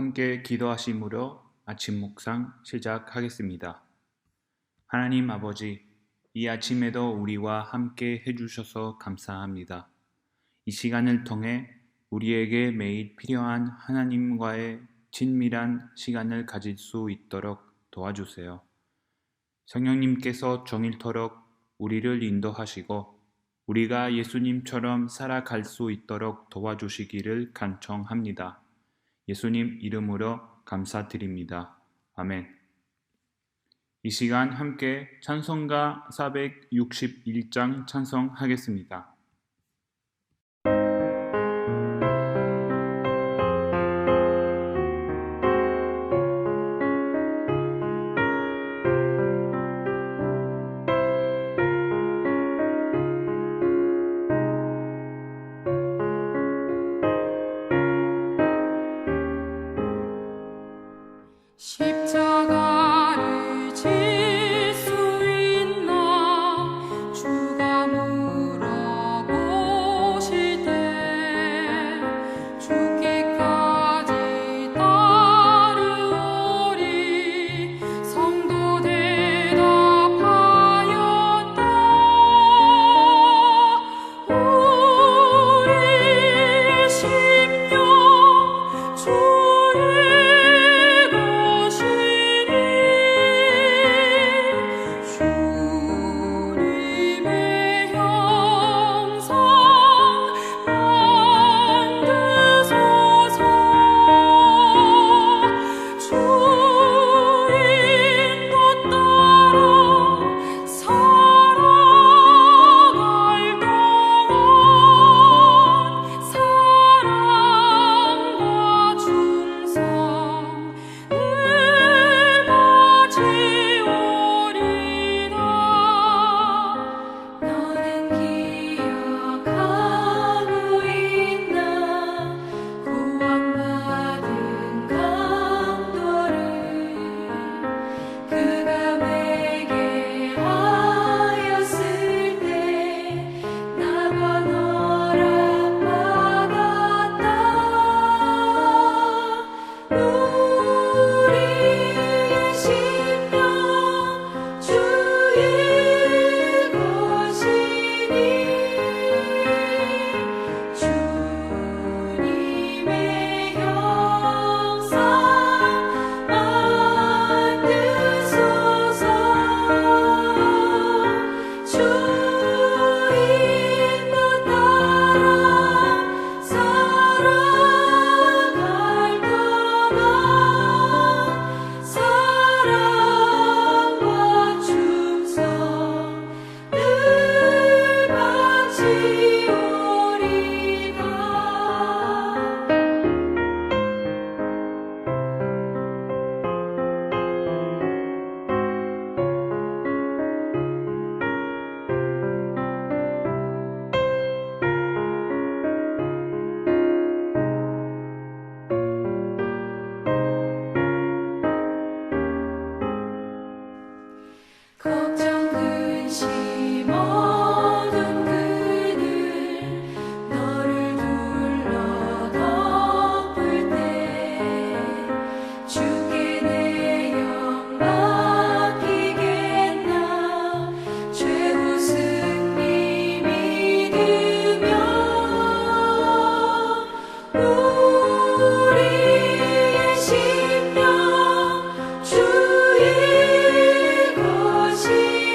함께 기도하심으로 아침 묵상 시작하겠습니다. 하나님 아버지, 이 아침에도 우리와 함께 해주셔서 감사합니다. 이 시간을 통해 우리에게 매일 필요한 하나님과의 친밀한 시간을 가질 수 있도록 도와주세요. 성령님께서 정일토록 우리를 인도하시고 우리가 예수님처럼 살아갈 수 있도록 도와주시기를 간청합니다. 예수님 이름으로 감사드립니다. 아멘. 이 시간 함께 찬송가 461장 찬송하겠습니다. 십자가를 질 수 있나 주가 물어보실 때 죽기까지 따르오리 성도 대답하였다. 우리의 심령 주의 주님의 형상 만드소서. 주 인도 따라 살아갈 동안 사랑과 충성 늘 가지오리라. 너는 기억하고 있나 구원받은 강도를 그가 회개하였을 때 나가 허락받았다. 우리의 심령 주의 것이니 주님의 형상 만드소서. 주 인도 따라 살아갈 동안 사랑과 충성 늘 바치오리다. 걱정 근심 어두운 그늘 너를 둘러 덮을 때 주께 내 영 맡기겠나 최후 승리 믿으며 우리의 심령 주의 것이니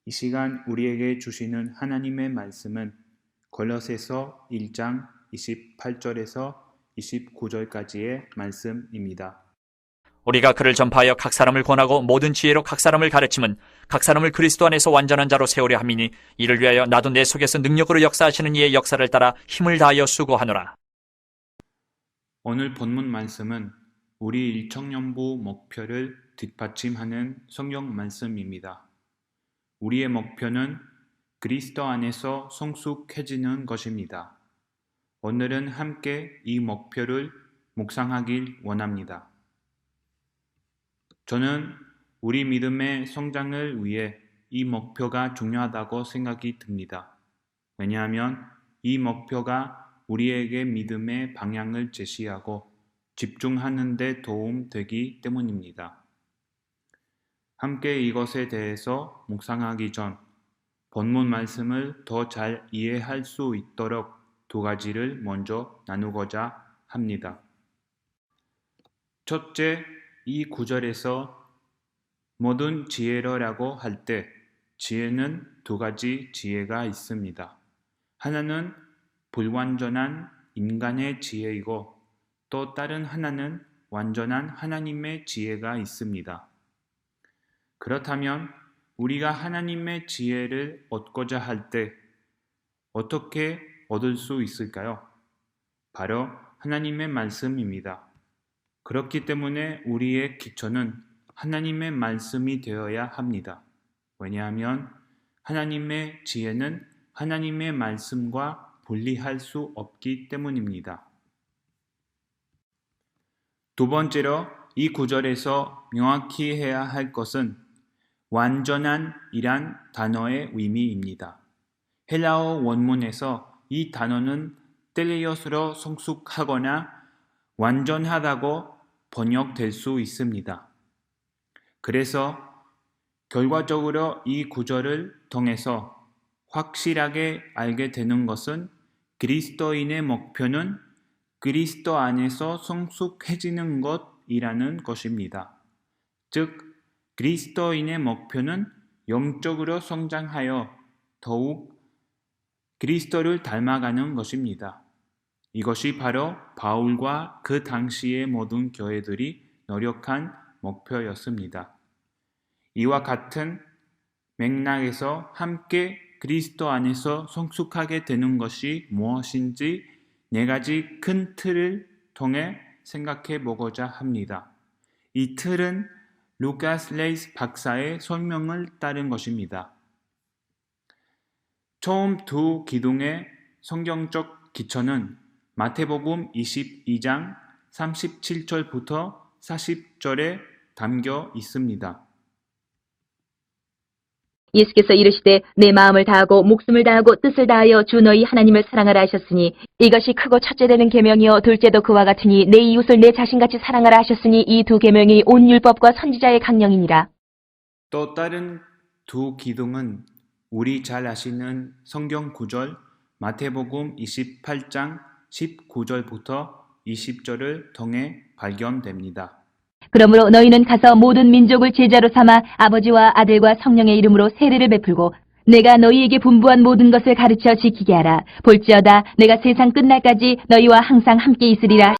이 시간 우리에게 주시는 하나님의 말씀은 골로새서 1장 28절에서 29절까지의 말씀입니다. 우리가 그를 전파하여 각 사람을 권하고 모든 지혜로 각 사람을 가르침은 각 사람을 그리스도 안에서 완전한 자로 세우려 함이니 이를 위하여 나도 내 속에서 능력으로 역사하시는 이의 역사를 따라 힘을 다하여 수고하노라. 오늘 본문 말씀은 우리 일청년부 목표를 뒷받침하는 성경 말씀입니다. 우리의 목표는 그리스도 안에서 성숙해지는 것입니다. 오늘은 함께 이 목표를 묵상하길 원합니다. 저는 우리 믿음의 성장을 위해 이 목표가 중요하다고 생각이 듭니다. 왜냐하면 이 목표가 우리에게 믿음의 방향을 제시하고 집중하는 데 도움되기 때문입니다. 함께 이것에 대해서 묵상하기 전 본문 말씀을 더 잘 이해할 수 있도록 두 가지를 먼저 나누고자 합니다. 첫째, 이 구절에서 모든 지혜로라고 할 때 지혜는 두 가지 지혜가 있습니다. 하나는 불완전한 인간의 지혜이고 또 다른 하나는 완전한 하나님의 지혜가 있습니다. 그렇다면 우리가 하나님의 지혜를 얻고자 할 때 어떻게 얻을 수 있을까요? 바로 하나님의 말씀입니다. 그렇기 때문에 우리의 기초는 하나님의 말씀이 되어야 합니다. 왜냐하면 하나님의 지혜는 하나님의 말씀과 분리할 수 없기 때문입니다. 두 번째로 이 구절에서 명확히 해야 할 것은 완전한 이란 단어의 의미입니다. 헬라어 원문에서 이 단어는 텔레이오스로 성숙하거나 완전하다고 번역될 수 있습니다. 그래서 결과적으로 이 구절을 통해서 확실하게 알게 되는 것은 그리스도인의 목표는 그리스도 안에서 성숙해지는 것이라는 것입니다. 즉, 그리스도인의 목표는 영적으로 성장하여 더욱 그리스도를 닮아가는 것입니다. 이것이 바로 바울과 그 당시의 모든 교회들이 노력한 목표였습니다. 이와 같은 맥락에서 함께 그리스도 안에서 성숙하게 되는 것이 무엇인지 네 가지 큰 틀을 통해 생각해 보고자 합니다. 이 틀은 루카스 레이스 박사의 설명을 따른 것입니다. 처음 두 기둥의 성경적 기초는 마태복음 22장 37절부터 40절에 담겨 있습니다. 예수께서 이르시되 내 마음을 다하고 목숨을 다하고 뜻을 다하여 주 너희 하나님을 사랑하라 하셨으니 이것이 크고 첫째 되는 계명이요 둘째도 그와 같으니 내 이웃을 내 자신같이 사랑하라 하셨으니 이 두 계명이 온 율법과 선지자의 강령이니라. 또 다른 두 기둥은 우리 잘 아시는 성경 구절 마태복음 28장 19절부터 20절을 통해 발견됩니다. 그러므로 너희는 가서 모든 민족을 제자로 삼아 아버지와 아들과 성령의 이름으로 세례를 베풀고 내가 너희에게 분부한 모든 것을 가르쳐 지키게 하라. 볼지어다 내가 세상 끝날까지 너희와 항상 함께 있으리라.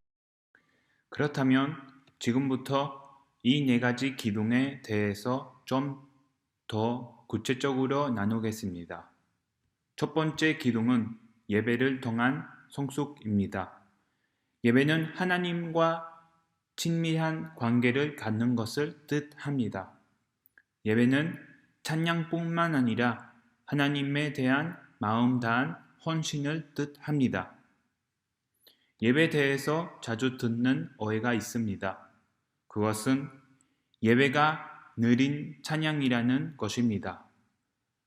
그렇다면 지금부터 이 네 가지 기둥에 대해서 좀 더 구체적으로 나누겠습니다. 첫 번째 기둥은 예배를 통한 성숙입니다. 예배는 하나님과 친밀한 관계를 갖는 것을 뜻합니다. 예배는 찬양뿐만 아니라 하나님에 대한 마음 다한 헌신을 뜻합니다. 예배에 대해서 자주 듣는 오해가 있습니다. 그것은 예배가 느린 찬양이라는 것입니다.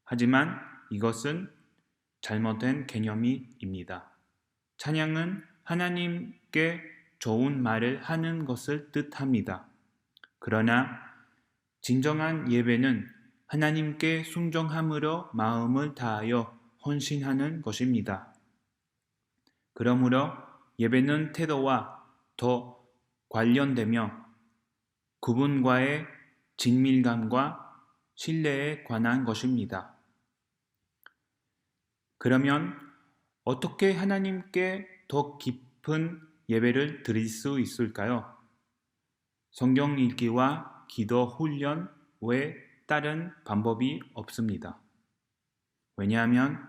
하지만 이것은 잘못된 개념입니다. 찬양은 하나님께 좋은 말을 하는 것을 뜻합니다. 그러나 진정한 예배는 하나님께 순종함으로 마음을 다하여 헌신하는 것입니다. 그러므로 예배는 태도와 더 관련되며 그분과의 친밀감과 신뢰에 관한 것입니다. 그러면 어떻게 하나님께 더 깊은 예배를 드릴 수 있을까요? 성경 읽기와 기도 훈련 외에 다른 방법이 없습니다. 왜냐하면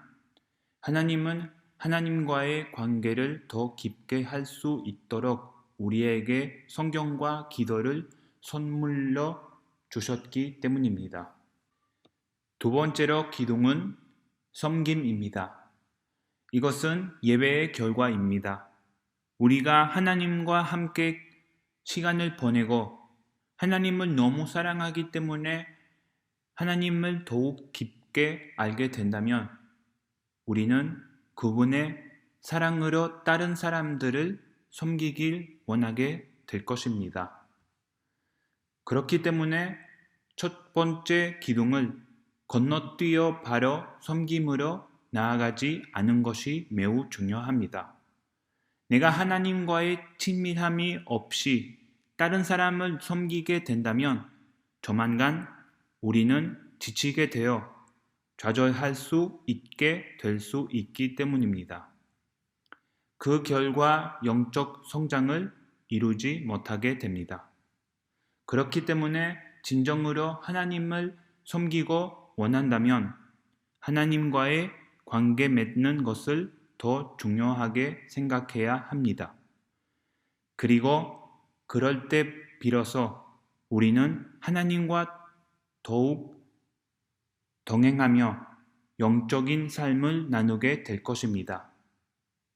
하나님은 하나님과의 관계를 더 깊게 할 수 있도록 우리에게 성경과 기도를 선물로 주셨기 때문입니다. 두 번째로 기둥은 섬김입니다. 이것은 예배의 결과입니다. 우리가 하나님과 함께 시간을 보내고 하나님을 너무 사랑하기 때문에 하나님을 더욱 깊게 알게 된다면 우리는 그분의 사랑으로 다른 사람들을 섬기길 원하게 될 것입니다. 그렇기 때문에 첫 번째 기둥을 건너뛰어 바로 섬김으로 나아가지 않은 것이 매우 중요합니다. 내가 하나님과의 친밀함이 없이 다른 사람을 섬기게 된다면 조만간 우리는 지치게 되어 좌절할 수 있게 될 수 있기 때문입니다. 그 결과 영적 성장을 이루지 못하게 됩니다. 그렇기 때문에 진정으로 하나님을 섬기고 원한다면 하나님과의 관계 맺는 것을 더 중요하게 생각해야 합니다. 그리고 그럴 때 비로소 우리는 하나님과 더욱 동행하며 영적인 삶을 나누게 될 것입니다.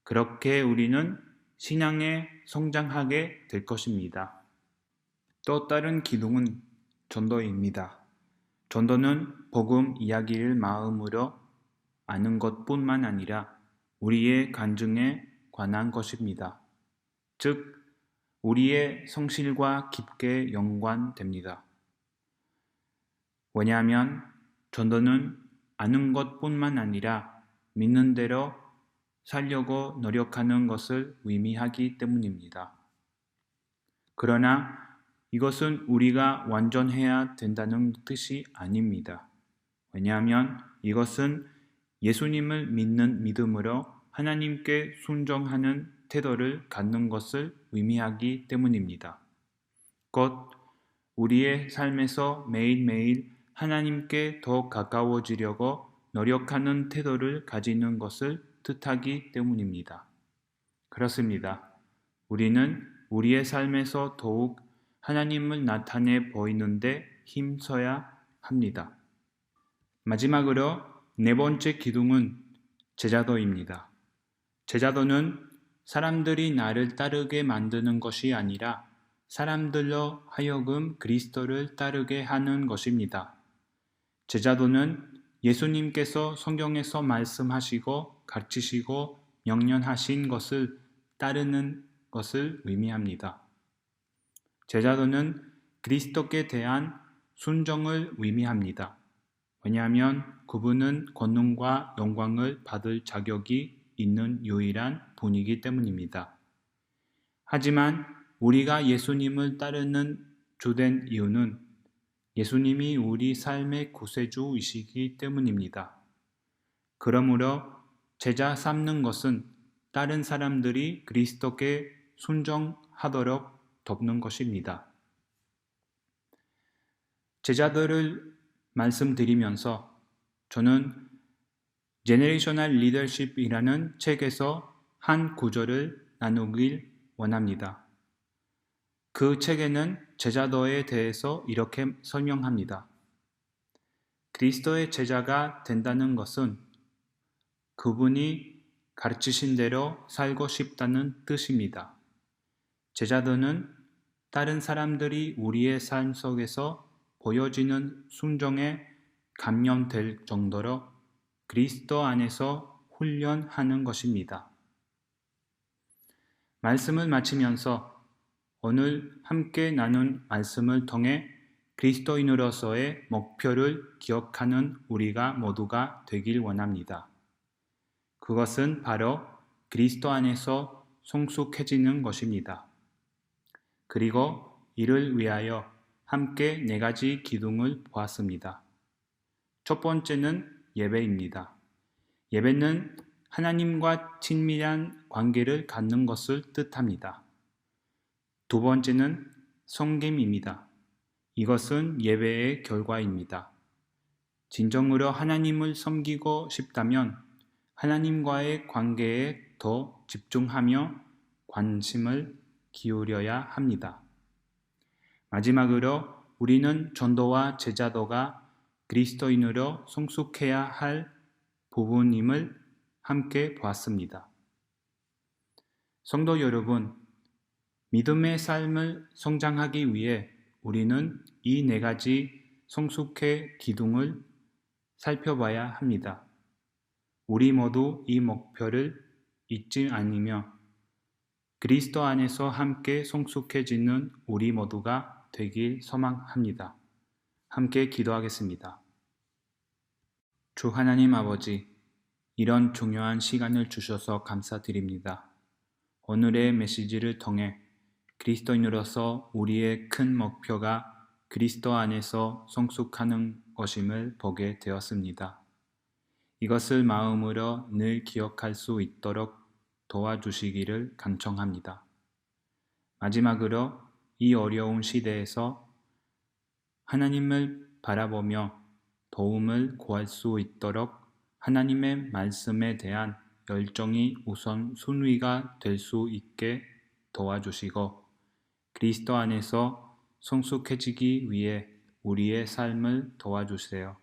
그렇게 우리는 신앙에 성장하게 될 것입니다. 또 다른 기둥은 전도입니다. 전도는 복음 이야기를 마음으로 아는 것뿐만 아니라 우리의 간증에 관한 것입니다. 즉, 우리의 성실과 깊게 연관됩니다. 왜냐하면 전도는 아는 것뿐만 아니라 믿는 대로 살려고 노력하는 것을 의미하기 때문입니다. 그러나 이것은 우리가 완전해야 된다는 뜻이 아닙니다. 왜냐하면 이것은 예수님을 믿는 믿음으로 하나님께 순종하는 태도를 갖는 것을 의미하기 때문입니다. 곧 우리의 삶에서 매일매일 하나님께 더 가까워지려고 노력하는 태도를 가지는 것을 뜻하기 때문입니다. 그렇습니다. 우리는 우리의 삶에서 더욱 하나님을 나타내 보이는데 힘써야 합니다. 마지막으로 네 번째 기둥은 제자도입니다. 제자도는 사람들이 나를 따르게 만드는 것이 아니라 사람들로 하여금 그리스도를 따르게 하는 것입니다. 제자도는 예수님께서 성경에서 말씀하시고 가르치시고 명령하신 것을 따르는 것을 의미합니다. 제자도는 그리스도께 대한 순종을 의미합니다. 왜냐하면 그분은 권능과 영광을 받을 자격이 있는 유일한 분이기 때문입니다. 하지만 우리가 예수님을 따르는 주된 이유는 예수님이 우리 삶의 구세주이시기 때문입니다. 그러므로 제자 삼는 것은 다른 사람들이 그리스도께 순종하도록 돕는 것입니다. 제자들을 말씀드리면서 저는 제너레이셔널 리더십이라는 책에서 한 구절을 나누길 원합니다. 그 책에는 제자도에 대해서 이렇게 설명합니다. 그리스도의 제자가 된다는 것은 그분이 가르치신 대로 살고 싶다는 뜻입니다. 제자도는 다른 사람들이 우리의 삶 속에서 보여지는 순종에 감염될 정도로 그리스도 안에서 훈련하는 것입니다. 말씀을 마치면서 오늘 함께 나눈 말씀을 통해 그리스도인으로서의 목표를 기억하는 우리가 모두가 되길 원합니다. 그것은 바로 그리스도 안에서 성숙해지는 것입니다. 그리고 이를 위하여 함께 네 가지 기둥을 보았습니다. 첫 번째는 예배입니다. 예배는 하나님과 친밀한 관계를 갖는 것을 뜻합니다. 두 번째는 섬김입니다. 이것은 예배의 결과입니다. 진정으로 하나님을 섬기고 싶다면 하나님과의 관계에 더 집중하며 관심을 기울여야 합니다. 마지막으로 우리는 전도와 제자도가 그리스도인으로 성숙해야 할 부분임을 함께 보았습니다. 성도 여러분, 믿음의 삶을 성장하기 위해 우리는 이 네 가지 성숙의 기둥을 살펴봐야 합니다. 우리 모두 이 목표를 잊지 않으며 그리스도 안에서 함께 성숙해지는 우리 모두가 되길 소망합니다. 함께 기도하겠습니다. 주 하나님 아버지, 이런 중요한 시간을 주셔서 감사드립니다. 오늘의 메시지를 통해 그리스도인으로서 우리의 큰 목표가 그리스도 안에서 성숙하는 것임을 보게 되었습니다. 이것을 마음으로 늘 기억할 수 있도록 도와주시기를 간청합니다. 마지막으로 이 어려운 시대에서 하나님을 바라보며 도움을 구할 수 있도록 하나님의 말씀에 대한 열정이 우선 순위가 될 수 있게 도와주시고 그리스도 안에서 성숙해지기 위해 우리의 삶을 도와주세요.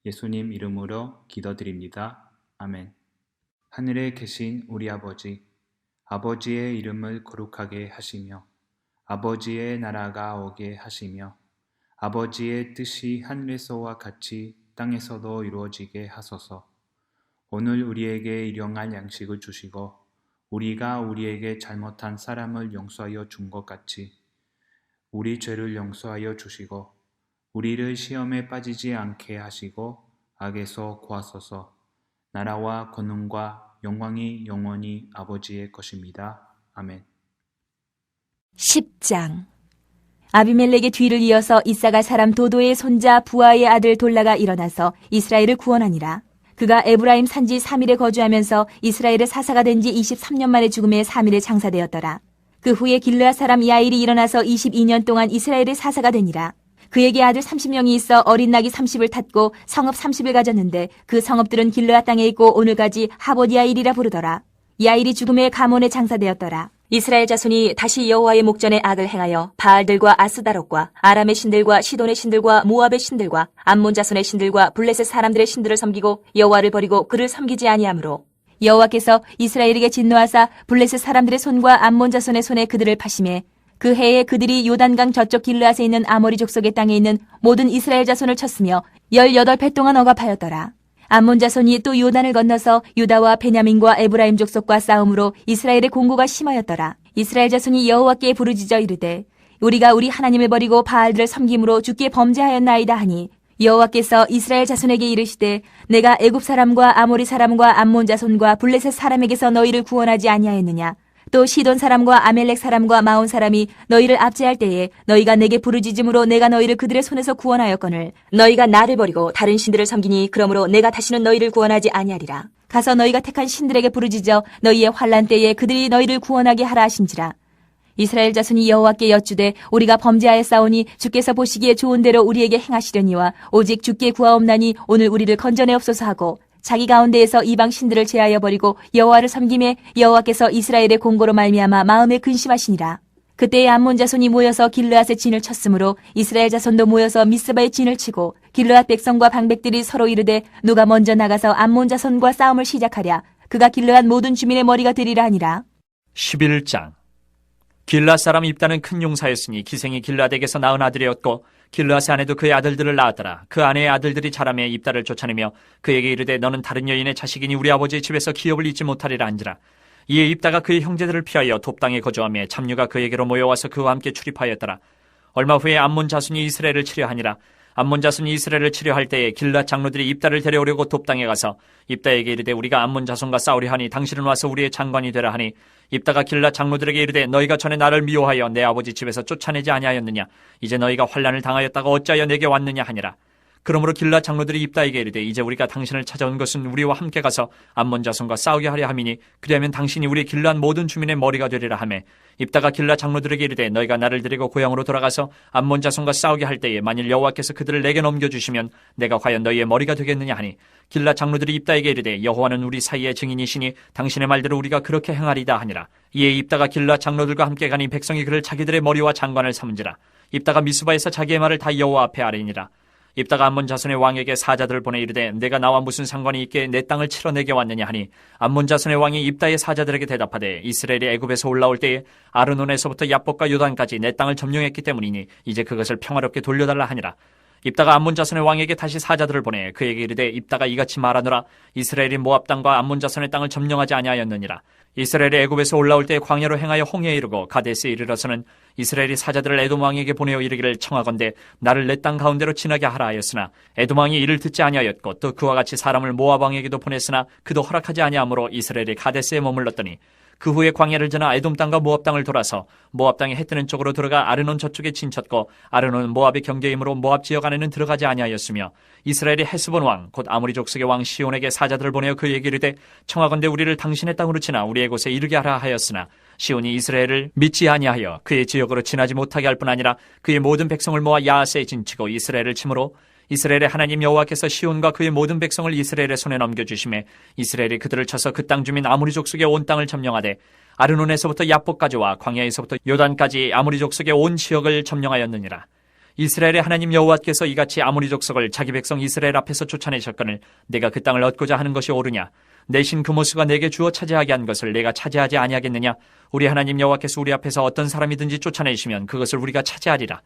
예수님 이름으로 기도드립니다. 아멘. 하늘에 계신 우리 아버지, 아버지의 이름을 거룩하게 하시며 아버지의 나라가 오게 하시며 아버지의 뜻이 하늘에서와 같이 땅에서도 이루어지게 하소서. 오늘 우리에게 일용할 양식을 주시고 우리가 우리에게 잘못한 사람을 용서하여 준 것 같이 우리 죄를 용서하여 주시고 우리를 시험에 빠지지 않게 하시고 악에서 구하소서. 나라와 권능과 영광이 영원히 아버지의 것입니다. 아멘. 10장. 아비멜렉의 뒤를 이어서 이사갈 사람 도도의 손자 부하의 아들 돌라가 일어나서 이스라엘을 구원하니라. 그가 에브라임 산지 3일에 거주하면서 이스라엘의 사사가 된 지 23년 만에 죽음에 3일에 장사되었더라. 그 후에 길르앗 사람 야일이 일어나서 22년 동안 이스라엘의 사사가 되니라. 그에게 아들 30명이 있어 어린 낙이 30을 탔고 성읍 30을 가졌는데 그 성읍들은 길르앗 땅에 있고 오늘까지 하봇 야일이라 부르더라. 야일이 죽음에 가몬에 장사되었더라. 이스라엘 자손이 다시 여호와의 목전에 악을 행하여 바알들과 아스다롯과 아람의 신들과 시돈의 신들과 모압의 신들과 암몬 자손의 신들과 블레셋 사람들의 신들을 섬기고 여호와를 버리고 그를 섬기지 아니하므로 여호와께서 이스라엘에게 진노하사 블레셋 사람들의 손과 암몬 자손의 손에 그들을 파심해 그 해에 그들이 요단강 저쪽 길르앗에 있는 아모리 족속의 땅에 있는 모든 이스라엘 자손을 쳤으며 18배 동안 억압하였더라. 암몬 자손이 또 요단을 건너서 유다와 베냐민과 에브라임 족속과 싸움으로 이스라엘의 공고가 심하였더라. 이스라엘 자손이 여호와께 부르짖어 이르되 우리가 우리 하나님을 버리고 바알들을 섬김으로 주께 범죄하였나이다 하니 여호와께서 이스라엘 자손에게 이르시되 내가 애굽 사람과 아모리 사람과 암몬 자손과 블레셋 사람에게서 너희를 구원하지 아니하였느냐. 또 시돈 사람과 아멜렉 사람과 마온 사람이 너희를 압제할 때에 너희가 내게 부르짖음으로 내가 너희를 그들의 손에서 구원하였거늘 너희가 나를 버리고 다른 신들을 섬기니 그러므로 내가 다시는 너희를 구원하지 아니하리라. 가서 너희가 택한 신들에게 부르짖어 너희의 환난 때에 그들이 너희를 구원하게 하라 하신지라. 이스라엘 자손이 여호와께 여쭈되 우리가 범죄하였사오니 주께서 보시기에 좋은 대로 우리에게 행하시려니와 오직 주께 구하옵나니 오늘 우리를 건져내옵소서 하고 자기 가운데에서 이방 신들을 제하여 버리고 여호와를 섬김에 여호와께서 이스라엘의 공고로 말미암아 마음에 근심하시니라. 그때에 암몬 자손이 모여서 길르앗의 진을 쳤으므로 이스라엘 자손도 모여서 미스바의 진을 치고 길르앗 백성과 방백들이 서로 이르되 누가 먼저 나가서 암몬 자손과 싸움을 시작하랴. 그가 길르앗 모든 주민의 머리가 되리라 하니라. 11장. 길르앗 사람 입다는 큰 용사였으니 기생이 길르앗에게서 낳은 아들이었고 길르앗의 아내도 그의 아들들을 낳았더라. 그 아내의 아들들이 자라매 입다를 쫓아내며 그에게 이르되 너는 다른 여인의 자식이니 우리 아버지의 집에서 기업을 잊지 못하리라 한지라. 이에 입다가 그의 형제들을 피하여 돕당에 거주하며 잡류가 그에게로 모여와서 그와 함께 출입하였더라. 얼마 후에 암몬 자손이 이스라엘을 치려하니라. 암몬 자손이 이스라엘을 치려할 때에 길르앗 장로들이 입다를 데려오려고 돕당에 가서 입다에게 이르되 우리가 암몬 자손과 싸우려 하니 당신은 와서 우리의 장관이 되라 하니 입다가 길르앗 장로들에게 이르되 너희가 전에 나를 미워하여 내 아버지 집에서 쫓아내지 아니하였느냐. 이제 너희가 환난을 당하였다가 어찌하여 내게 왔느냐 하니라. 그러므로 길라 장로들이 입다에게 이르되 이제 우리가 당신을 찾아온 것은 우리와 함께 가서 암몬 자손과 싸우게 하려 함이니 그리하면 당신이 우리 길라앗 모든 주민의 머리가 되리라 하매 입다가 길라 장로들에게 이르되 너희가 나를 데리고 고향으로 돌아가서 암몬 자손과 싸우게 할 때에 만일 여호와께서 그들을 내게 넘겨주시면 내가 과연 너희의 머리가 되겠느냐 하니 길라 장로들이 입다에게 이르되 여호와는 우리 사이의 증인이시니 당신의 말대로 우리가 그렇게 행하리다 하니라. 이에 입다가 길라 장로들과 함께 가니 백성이 그를 자기들의 머리와 장관을 삼은지라. 입다가 미스바에서 자기의 말을 다 여호와 앞에 아뢰니라. 입다가 암몬 자손의 왕에게 사자들을 보내 이르되 내가 나와 무슨 상관이 있게 내 땅을 치러 내게 왔느냐 하니 암몬 자손의 왕이 입다의 사자들에게 대답하되 이스라엘이 애굽에서 올라올 때에 아르논에서부터 야복과 요단까지 내 땅을 점령했기 때문이니 이제 그것을 평화롭게 돌려달라 하니라. 입다가 암몬 자손의 왕에게 다시 사자들을 보내 그에게 이르되 입다가 이같이 말하노라. 이스라엘이 모압 땅과 암몬 자손의 땅을 점령하지 아니하였느니라. 이스라엘이 애굽에서 올라올 때 광야로 행하여 홍해에 이르고 가데스에 이르러서는 이스라엘이 사자들을 에돔 왕에게 보내어 이르기를 청하건대 나를 내 땅 가운데로 지나게 하라 하였으나 에돔 왕이 이를 듣지 아니하였고 또 그와 같이 사람을 모압 왕에게도 보냈으나 그도 허락하지 아니하므로 이스라엘이 가데스에 머물렀더니 그 후에 광야를 지나 에돔 땅과 모압 땅을 돌아서 모압 땅의 해 뜨는 쪽으로 들어가 아르논 저쪽에 진쳤고 아르논은 모압의 경계이므로 모압 지역 안에는 들어가지 아니하였으며 이스라엘이 헤스본 왕 곧 아모리 족속의 왕 시온에게 사자들을 보내어 그에게 이르되 청하건대 우리를 당신의 땅으로 지나 우리의 곳에 이르게 하라 하였으나 시온이 이스라엘을 믿지 아니하여 그의 지역으로 지나지 못하게 할 뿐 아니라 그의 모든 백성을 모아 야하스에 진치고 이스라엘을 치므로 이스라엘의 하나님 여호와께서 시온과 그의 모든 백성을 이스라엘의 손에 넘겨주심에 이스라엘이 그들을 쳐서 그 땅 주민 아모리 족속의 온 땅을 점령하되 아르논에서부터 야복까지와 광야에서부터 요단까지 아모리 족속의 온 지역을 점령하였느니라. 이스라엘의 하나님 여호와께서 이같이 아모리 족속을 자기 백성 이스라엘 앞에서 쫓아내셨거늘 내가 그 땅을 얻고자 하는 것이 옳으냐? 내 신 그모스가 내게 주어 차지하게 한 것을 내가 차지하지 아니하겠느냐? 우리 하나님 여호와께서 우리 앞에서 어떤 사람이든지 쫓아내시면 그것을 우리가 차지하리라.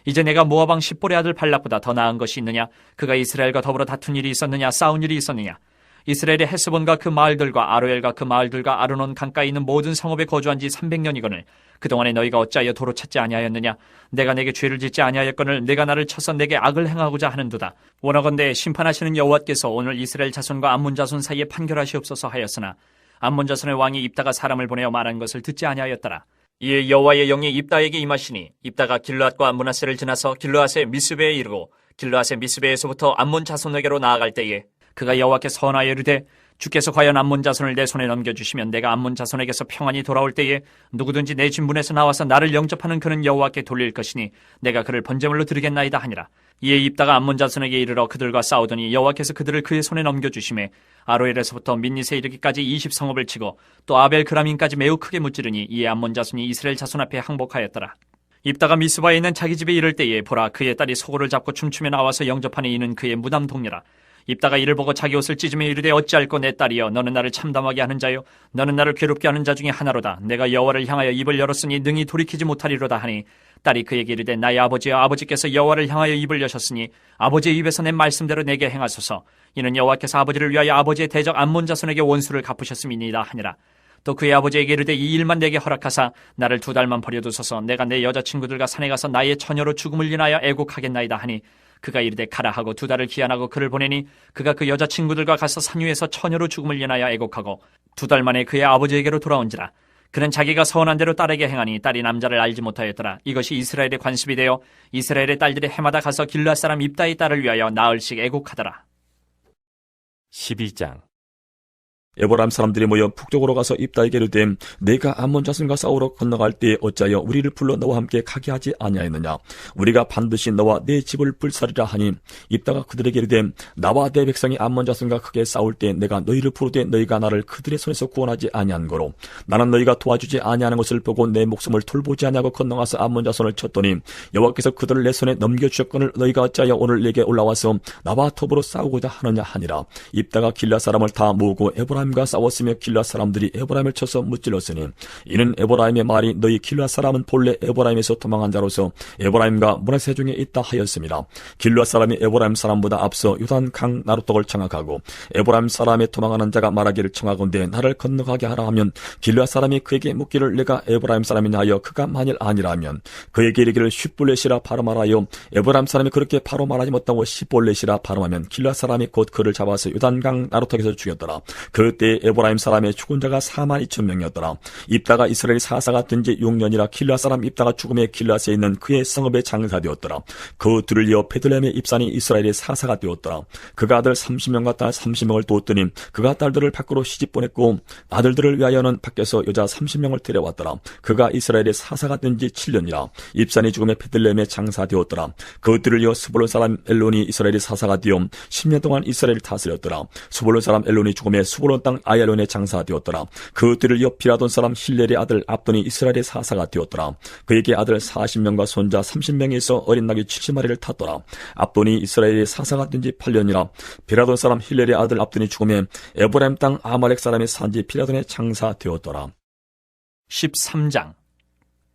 이제 내가 모압 왕 십볼의 아들 발락보다 더 나은 것이 있느냐? 그가 이스라엘과 더불어 다툰 일이 있었느냐? 싸운 일이 있었느냐? 이스라엘의 헤스본과 그 마을들과 아로엘과 그 마을들과 아르논 강가에 있는 모든 성읍에 거주한 지 300년이거늘 그동안에 너희가 어찌하여 도로 찾지 아니하였느냐? 내가 내게 죄를 짓지 아니하였거늘 내가 나를 쳐서 내게 악을 행하고자 하는도다. 원하건대 심판하시는 여호와께서 오늘 이스라엘 자손과 암몬 자손 사이에 판결하시옵소서 하였으나 암몬 자손의 왕이 입다가 사람을 보내어 말한 것을 듣지 아니하였더라. 이에 여호와의 영이 입다에게 임하시니 입다가 길르앗과 므낫세를 지나서 길르앗의 미스베에 이르고 길르앗의 미스베에서부터 암몬 자손에게로 나아갈 때에 그가 여호와께 선하여 이르되 주께서 과연 암몬 자손을 내 손에 넘겨주시면 내가 암몬 자손에게서 평안히 돌아올 때에 누구든지 내 진분에서 나와서 나를 영접하는 그는 여호와께 돌릴 것이니 내가 그를 번제물로 드리겠나이다 하니라. 이에 입다가 암몬 자손에게 이르러 그들과 싸우더니 여호와께서 그들을 그의 손에 넘겨주심에 아로엘에서부터 민니세 이르기까지 20성읍을 치고 또 아벨 그라민까지 매우 크게 무찌르니 이에 암몬 자손이 이스라엘 자손 앞에 항복하였더라. 입다가 미스바에 있는 자기 집에 이를 때에 보라 그의 딸이 소고를 잡고 춤추며 나와서 영접하니 이는 그의 무담 동료라. 입다가 이를 보고 자기 옷을 찢으며 이르되 어찌할꼬 내 딸이여 너는 나를 참담하게 하는 자요 너는 나를 괴롭게 하는 자 중에 하나로다. 내가 여호와를 향하여 입을 열었으니 능히 돌이키지 못하리로다 하니 딸이 그에게 이르되 나의 아버지여 아버지께서 여호와를 향하여 입을 여셨으니 아버지의 입에서 낸 말씀대로 내게 행하소서. 이는 여호와께서 아버지를 위하여 아버지의 대적 암몬 자손에게 원수를 갚으셨음이니이다 하니라. 또 그의 아버지에게 이르되 이 일만 내게 허락하사 나를 2달만 버려두소서. 내가 내 여자친구들과 산에 가서 나의 처녀로 죽음을 인하여 애곡하겠나이다 하니 그가 이르되 가라 하고 2달을 기한하고 그를 보내니 그가 그 여자친구들과 가서 산 위에서 처녀로 죽음을 인하여 애곡하고 2달 만에 그의 아버지에게로 돌아온지라. 그는 자기가 서원한 대로 딸에게 행하니 딸이 남자를 알지 못하였더라. 이것이 이스라엘의 관습이 되어 이스라엘의 딸들이 해마다 가서 길르앗 사람 입다의 딸을 위하여 나흘씩 애곡하더라. 12장 에보람 사람들이 모여 북쪽으로 가서 입다에게 이르되 내가 암몬 자손과 싸우러 건너갈 때에 어찌하여 우리를 불러 너와 함께 가게 하지 아니하였느냐? 우리가 반드시 너와 내 집을 불살이라 하니 입다가 그들에게 이르되 나와 내 백성이 암몬 자손과 크게 싸울 때 내가 너희를 부르되 너희가 나를 그들의 손에서 구원하지 아니한 거로 나는 너희가 도와주지 아니하는 것을 보고 내 목숨을 돌보지 아니하고 건너가서 암몬 자손을 쳤더니 여호와께서 그들을 내 손에 넘겨주셨거늘 너희가 어찌하여 오늘 내게 올라와서 나와 더불어 싸우고자 하느냐 하니라. 입다가 길르앗 사람을 다 모으고 에보람과 싸웠으며 길르앗 사람들이 에보라임을 쳐서 무찔렀으니 이는 에보라임의 말이 너희 길르앗 사람은 본래 에보라임에서 도망한 자로서 에보라임과 므낫세 중에 있다 하였습니다. 길르앗 사람이 에보라임 사람보다 앞서 요단 강 나루떡을 청악하고 에보라임 사람의 도망하는 자가 말하기를 청하건대 나를 건너가게 하라 하면 길르앗 사람이 그에게 묻기를 내가 에보라임 사람이냐 하여 그가 만일 아니라면 그에게 이르기를 쉿볼렛이라 발음하라요. 에보라임 사람이 그렇게 바로 말하지 못하고 시볼렛이라 발음하면 길르앗 사람이 곧 그를 잡아서 요단강 나루떡에서 죽였더라. 그 그때 에브라임 사람의 죽은 자가 42,000명이었더라. 입다가 이스라엘 사사가 된 지 6년이라 길라 사람 입다가 죽음에 길라스에 있는 그의 성읍에 장사되었더라. 그 둘을 이어 베들레헴에 입산이 이스라엘의 사사가 되었더라. 그가 아들 30명과 딸 30명을 두었더니 그가 딸들을 밖으로 시집 보냈고 아들들을 위하여는 밖에서 여자 30명을 데려왔더라. 그가 이스라엘의 사사가 된 지 7년이라 입산이 죽음에 베들레헴에 장사되었더라. 그들을 이어 스불론 사람 엘론이 이스라엘의 사사가 되어 10년 동안 이스라엘을 다스렸더라. 스불론 사람 엘론이 죽음에 스불론 땅 아얄론에 장사되었더라. 그들을 이어 비라돈 사람 힐렐의 아들 압돈이 이스라엘의 사사가 되었더라. 그에게 아들 40명과 손자 30명이 있어 어린 낙이 70마리를 탔더라. 압돈이 이스라엘의 사사가 된 지 8년이라 비라돈 사람 힐렐의 아들 압돈이 죽음에 에브라임 땅 아말렉 사람의 산지 비라돈에 장사되었더라. 13장.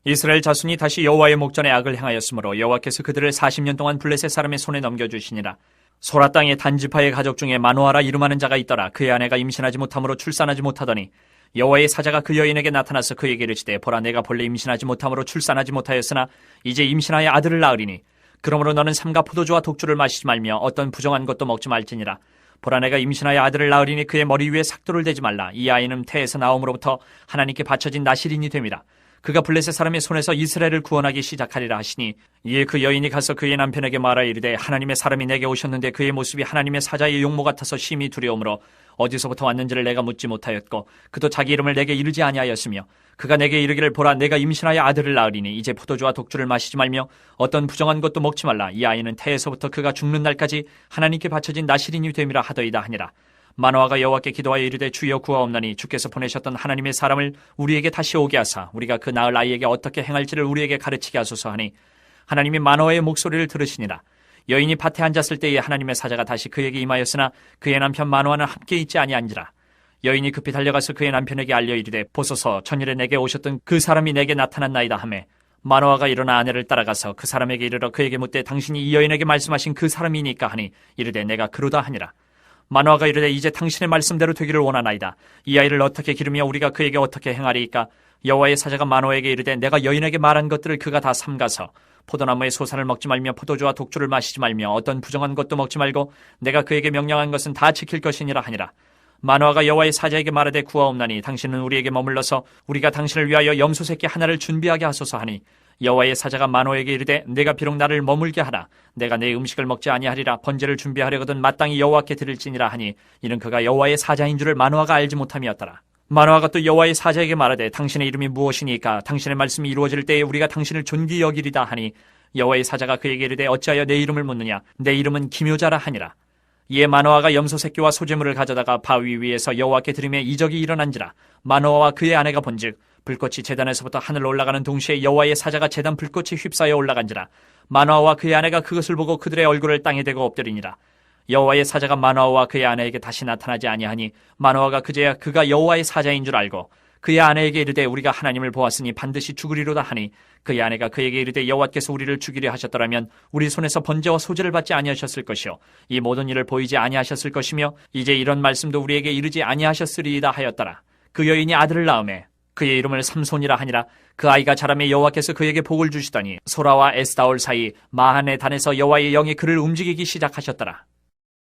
이스라엘 자손이 다시 여호와의 목전에 악을 행하였으므로 여호와께서 그들을 40년 동안 블레셋 사람의 손에 넘겨주시니라. 소라 땅의 단지파의 가족 중에 마노아라 이름하는 자가 있더라. 그의 아내가 임신하지 못함으로 출산하지 못하더니 여호와의 사자가 그 여인에게 나타나서 그에게 이르시되 보라 내가 본래 임신하지 못함으로 출산하지 못하였으나 이제 임신하여 아들을 낳으리니 그러므로 너는 삼가 포도주와 독주를 마시지 말며 어떤 부정한 것도 먹지 말지니라. 보라 내가 임신하여 아들을 낳으리니 그의 머리 위에 삭도를 대지 말라. 이 아이는 태에서 나옴으로부터 하나님께 바쳐진 나실인이 됨이라. 그가 블레셋 사람의 손에서 이스라엘을 구원하기 시작하리라 하시니 이에 그 여인이 가서 그의 남편에게 말하여 이르되 하나님의 사람이 내게 오셨는데 그의 모습이 하나님의 사자의 용모 같아서 심히 두려움으로 어디서부터 왔는지를 내가 묻지 못하였고 그도 자기 이름을 내게 이르지 아니하였으며 그가 내게 이르기를 보라 내가 임신하여 아들을 낳으리니 이제 포도주와 독주를 마시지 말며 어떤 부정한 것도 먹지 말라. 이 아이는 태에서부터 그가 죽는 날까지 하나님께 바쳐진 나실인이 됨이라 하더이다 하니라. 마노아가 여호와께 기도하여 이르되 주여 구하옵나니 주께서 보내셨던 하나님의 사람을 우리에게 다시 오게 하사 우리가 그 낳을 아이에게 어떻게 행할지를 우리에게 가르치게 하소서 하니 하나님이 마노아의 목소리를 들으시니라. 여인이 밭에 앉았을 때에 하나님의 사자가 다시 그에게 임하였으나 그의 남편 마노아는 함께 있지 아니한지라. 여인이 급히 달려가서 그의 남편에게 알려 이르되 보소서 전일에 내게 오셨던 그 사람이 내게 나타났나이다 하매 마노아가 일어나 아내를 따라가서 그 사람에게 이르러 그에게 묻되 당신이 이 여인에게 말씀하신 그 사람이니까 하니 이르되 내가 그로다 하니라. 마노아가 이르되 이제 당신의 말씀대로 되기를 원하나이다. 이 아이를 어떻게 기르며 우리가 그에게 어떻게 행하리이까. 여호와의 사자가 마노아에게 이르되 내가 여인에게 말한 것들을 그가 다 삼가서 포도나무의 소산을 먹지 말며 포도주와 독주를 마시지 말며 어떤 부정한 것도 먹지 말고 내가 그에게 명령한 것은 다 지킬 것이니라 하니라. 마노아가 여호와의 사자에게 말하되 구하옵나니 당신은 우리에게 머물러서 우리가 당신을 위하여 염소 새끼 하나를 준비하게 하소서 하니 여호와의 사자가 마노아에게 이르되 내가 비록 나를 머물게 하라. 내가 내 음식을 먹지 아니하리라. 번제를 준비하려거든 마땅히 여호와께 드릴지니라 하니 이는 그가 여호와의 사자인 줄을 마노아가 알지 못함이었더라. 마노아가 또 여호와의 사자에게 말하되 당신의 이름이 무엇이니까 당신의 말씀이 이루어질 때에 우리가 당신을 존귀 여기리다 하니 여호와의 사자가 그에게 이르되 어찌하여 내 이름을 묻느냐. 내 이름은 기묘자라 하니라. 이에 마노아가 염소 새끼와 소재물을 가져다가 바위 위에서 여호와께 드리매 이적이 일어난지라. 마노아와 그의 아내가 본즉 불꽃이 제단에서부터 하늘로 올라가는 동시에 여호와의 사자가 제단 불꽃이 휩싸여 올라간지라. 마노아와 그의 아내가 그것을 보고 그들의 얼굴을 땅에 대고 엎드리니라. 여호와의 사자가 마노아와 그의 아내에게 다시 나타나지 아니하니 마노아가 그제야 그가 여호와의 사자인 줄 알고 그의 아내에게 이르되 우리가 하나님을 보았으니 반드시 죽으리로다 하니 그의 아내가 그에게 이르되 여호와께서 우리를 죽이려 하셨더라면 우리 손에서 번제와 소제를 받지 아니하셨을 것이요 이 모든 일을 보이지 아니하셨을 것이며 이제 이런 말씀도 우리에게 이르지 아니하셨으리이다 하였더라. 그 여인이 아들을 낳음에 그의 이름을 삼손이라 하니라. 그 아이가 자라매 여호와께서 그에게 복을 주시더니 소라와 에스다올 사이 마한의 단에서 여호와의 영이 그를 움직이기 시작하셨더라.